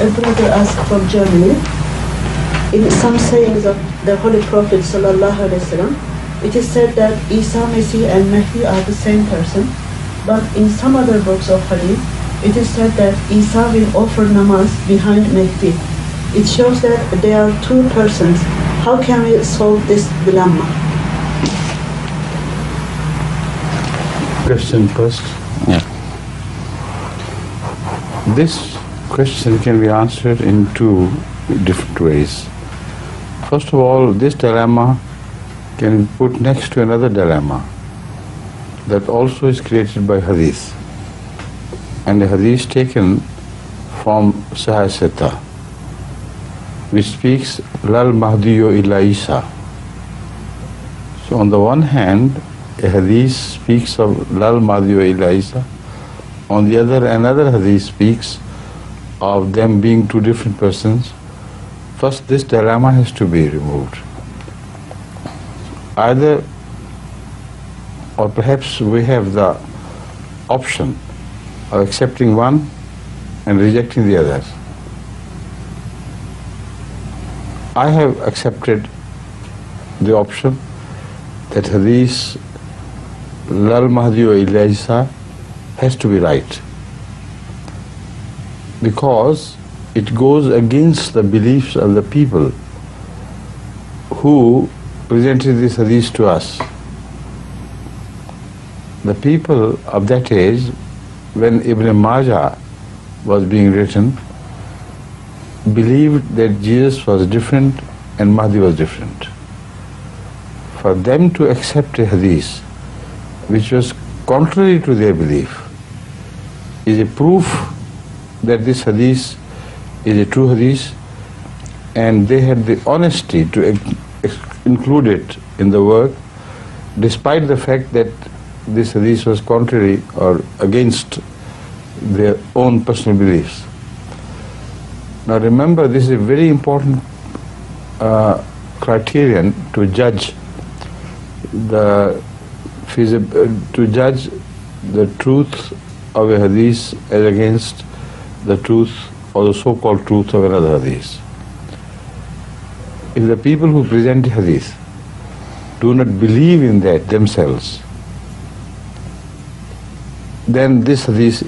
A brother asked from Germany, in some sayings of the Holy Prophet sallallahu alaihi wasallam, it is said that Isa, Messiah and Mahdi are the same person, but in some other books of Hadith, it is said that Isa will offer namaz behind Mahdi. It shows that they are two persons. How can we solve this dilemma? Question first. Yeah. This question can be answered in two different ways. First of all, this dilemma can be put next to another dilemma that also is created by Hadith. And the Hadith taken from Sahih Sitta, which speaks, Lal Mahdiyo illa Isa. So on the one hand, a Hadith speaks of Lal Mahdiyo illa Isa. On the other, another Hadith speaks of them being two different persons. First, this dilemma has to be removed. Either, or perhaps we have the option of accepting one and rejecting the other. I have accepted the option that Hadith Lal Mahdi wa illa Isa has to be right, because it goes against the beliefs of the people who presented this Hadith to us. The people of that age, when Ibn Majah was being written, believed that Jesus was different and Mahdi was different. For them to accept a Hadith which was contrary to their belief is a proof that this Hadith is a true Hadith, and they had the honesty to include it in the work, despite the fact that this Hadith was contrary or against their own personal beliefs. Now remember, this is a very important criterion to judge the truth of a Hadith as against the truth or the so-called truth of another Hadith. If the people who present a Hadith do not believe in that themselves, then this Hadith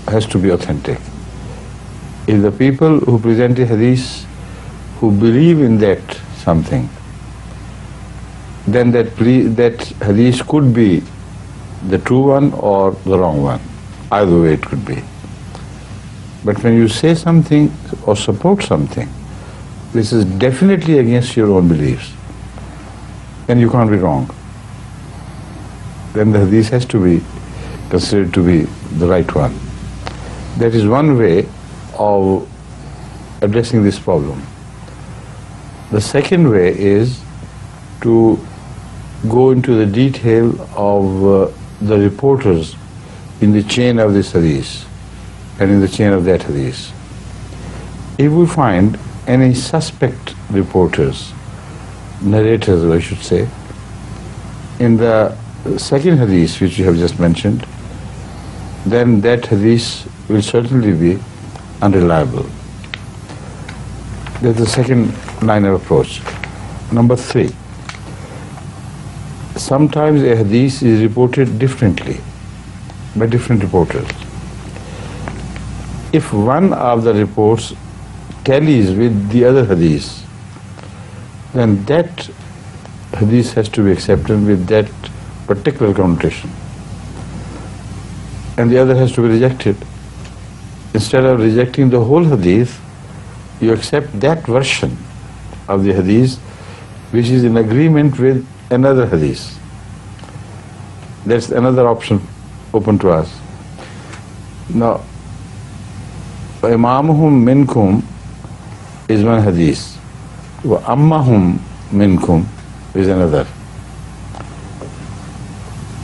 has to be authentic. If the people who present a Hadith who believe in that something, then that Hadith could be the true one or the wrong one. Either way it could be. But when you say something or support something, this is definitely against your own beliefs, then you can't be wrong. Then the Hadith has to be considered to be the right one. That is one way of addressing this problem. The second way is to go into the detail of the reporters in the chain of this Hadith and in the chain of that Hadith. If we find any suspect reporters, narrators I should say, in the second Hadith which you have just mentioned, then that Hadith will certainly be unreliable. That's the second line of approach. Number 3, sometimes a Hadith is reported differently by different reporters. If one of the reports tallies with the other Hadith, then that Hadith has to be accepted with that particular connotation, and the other has to be rejected. Instead of rejecting the whole Hadith, you accept that version of the Hadith which is in agreement with another Hadith. That's another option open to us. Now, Imamahum minkum is one Hadith, wa ammahum minkum is another.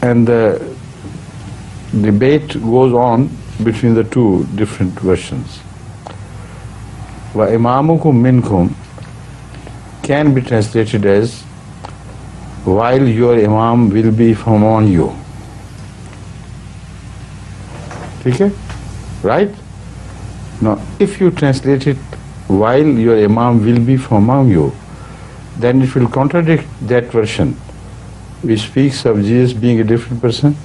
And the debate goes on between the two different versions. Wa imamukum minkum can be translated as while your Imam will be from among you. Okay? Right? Now, if you translate it while your Imam will be from among you, then it will contradict that version which speaks of Jesus being a different person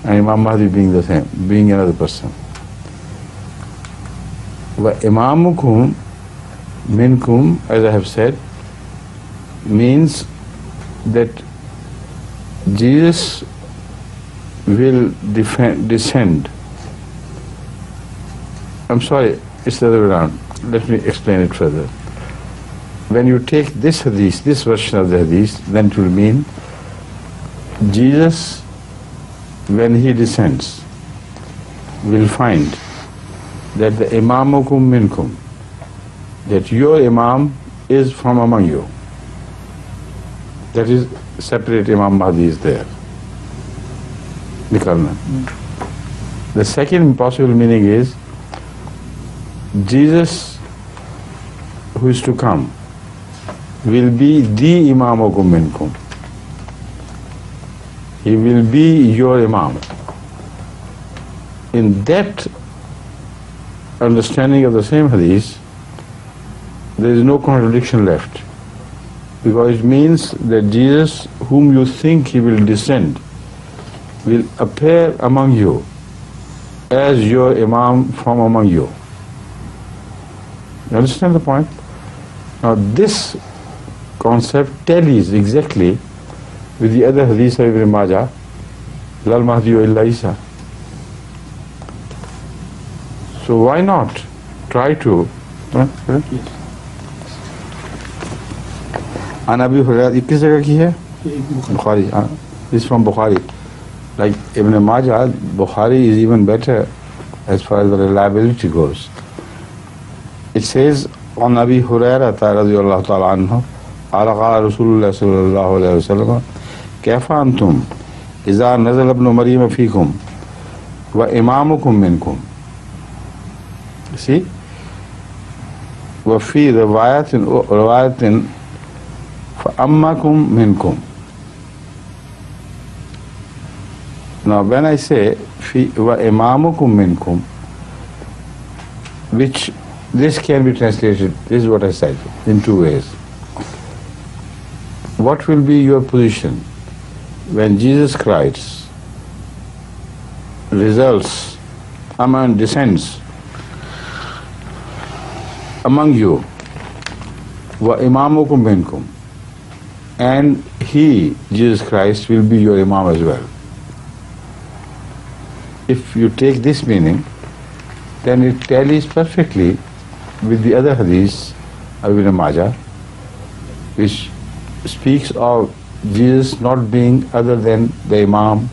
and Imam Mahdi being the same, being another person. Wa imamukum minkum, as I have said, means that Jesus will descend. I'm sorry, it's the other way around. Let me explain it further. When you take this hadith, this version of the hadith, then it will mean Jesus, when he descends, will find that the imamukum minkum, that your imam is from among you. That is, separate Imam Mahdi is there. Nikalna. The second possible meaning is Jesus who is to come will be the imamukum minkum. He will be your imam. In that understanding of the same hadith, there is no contradiction left, because it means that Jesus, whom you think he will descend, will appear among you as your imam from among you. You understand the point? Now this concept tallies exactly with the other hadith of Ibn Majah, Lal Mahdi illa Isa. So why not try to Anabi Hurairah, किस जगह की है? Bukhari. This is from Bukhari. Like Ibn Majah, Bukhari is even better as far as the reliability goes. It says on Abi Hurairah radiyallahu ta'ala anhu, قال رسول الله صلى الله عليه وسلم كيف أنتم إذا نزل ابن مريم فيكم وإمامكم منكم. See? وفي رواية فأمكم منكم. Now when I say وإمامكم منكم, which this can be translated, this is what I said, in two ways. What will be your position when Jesus Christ descends among you, wa imamukum minkum, and he, Jesus Christ, will be your imam as well? If you take this meaning, then it tallies perfectly with the other hadith of Ibn Majah, which speaks of Jesus not being other than the imam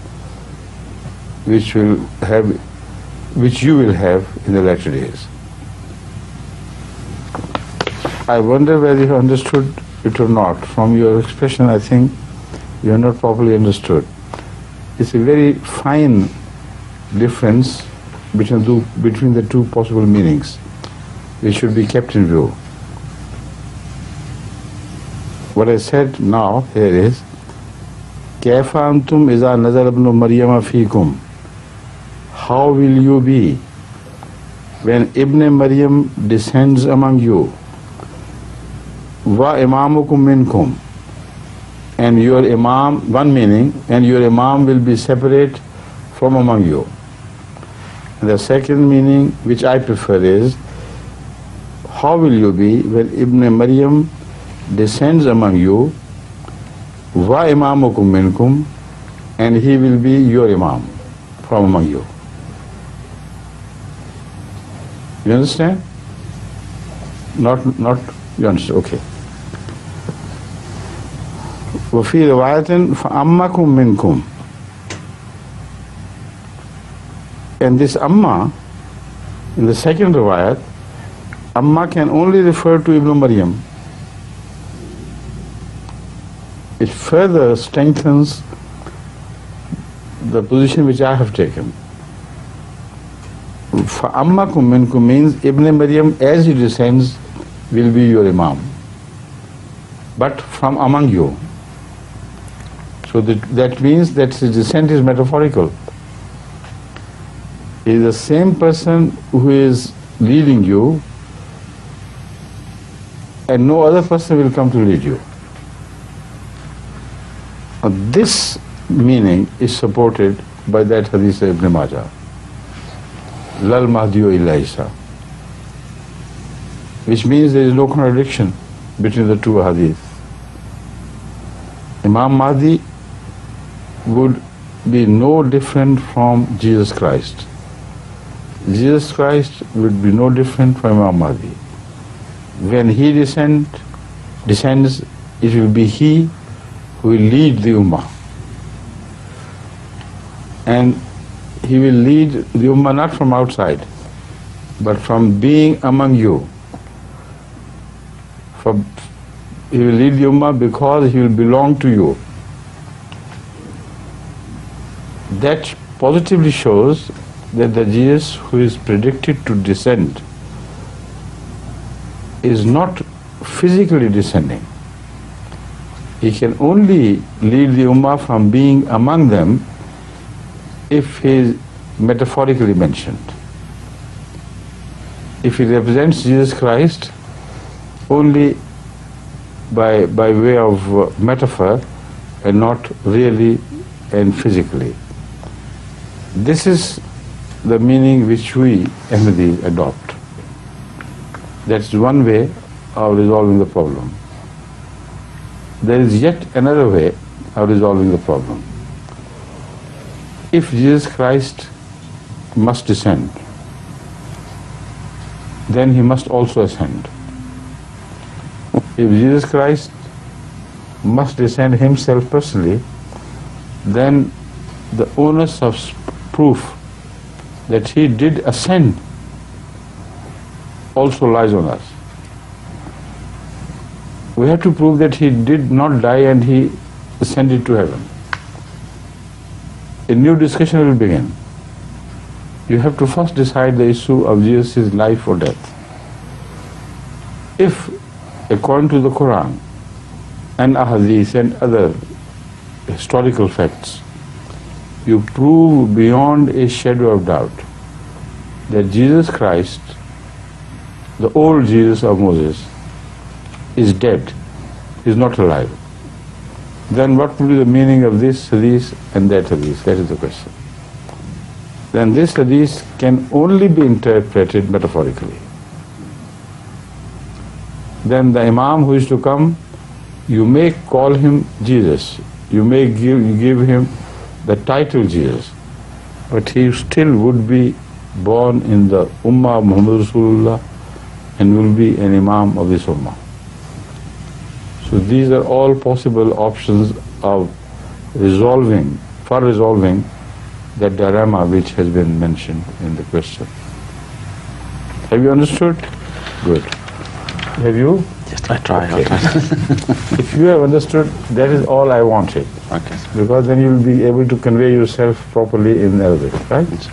which you will have in the latter days. I wonder whether you understood it or not. From your expression, I think you have not properly understood. It's a very fine difference between the two possible meanings, which should be kept in view. What I said now here is كيف أنتم إذا نزل ابن مريم فيكم. How will you be when Ibn Maryam descends among you? Wa imamukum minkum, and your imam, one meaning, and your imam will be separate from among you. And the second meaning, which I prefer, is how will you be when Ibn Maryam descends among you, wa imamukum minkum, and he will be your imam from among you. You understand? Not you understand? Okay. وفي رواية فأمكم منكم. And this amma, in the second riwayat, amma can only refer to Ibn Maryam. It further strengthens the position which I have taken. فَأَمَّكُم مِّنكُم means Ibn Maryam, as he descends, will be your imam, but from among you. So that means that his descent is metaphorical. He is the same person who is leading you, and no other person will come to lead you. This meaning is supported by that Hadith of Ibn Majah, Lal Mahdi illa Isa, which means there is no contradiction between the two Hadith. Imam Mahdi would be no different from Jesus Christ. Jesus Christ would be no different from Imam Mahdi. When he descends, it will be he who will lead the Ummah. And he will lead the Ummah not from outside, but from being among you. He will lead the Ummah because he will belong to you. That positively shows that the Jesus who is predicted to descend is not physically descending. He can only lead the Ummah from being among them if he is metaphorically mentioned. If he represents Jesus Christ only by way of metaphor and not really and physically. This is the meaning which we Ahmadi adopt. That's one way of resolving the problem. There is yet another way of resolving the problem. If Jesus Christ must descend, then he must also ascend. If Jesus Christ must descend himself personally, then the onus of proof that he did ascend also lies on us. We have to prove that he did not die and he ascended to heaven. A new discussion will begin. You have to first decide the issue of Jesus' life or death. If, according to the Quran and Hadith and other historical facts, you prove beyond a shadow of doubt that Jesus Christ, the old Jesus of Moses, is dead, is not alive, then what will be the meaning of this Hadith and that Hadith? That is the question. Then this Hadith can only be interpreted metaphorically. Then the Imam who is to come, you may call him Jesus, you may give him the title Jesus, but he still would be born in the Ummah of Muhammad Rasulullah and will be an Imam of this Ummah. So these are all possible options of resolving that dilemma which has been mentioned in the question. Have you understood? Good. Have you? Yes, I try. Okay. I'll try. If you have understood, that is all I wanted. Okay. Because then you will be able to convey yourself properly in Arabic, right?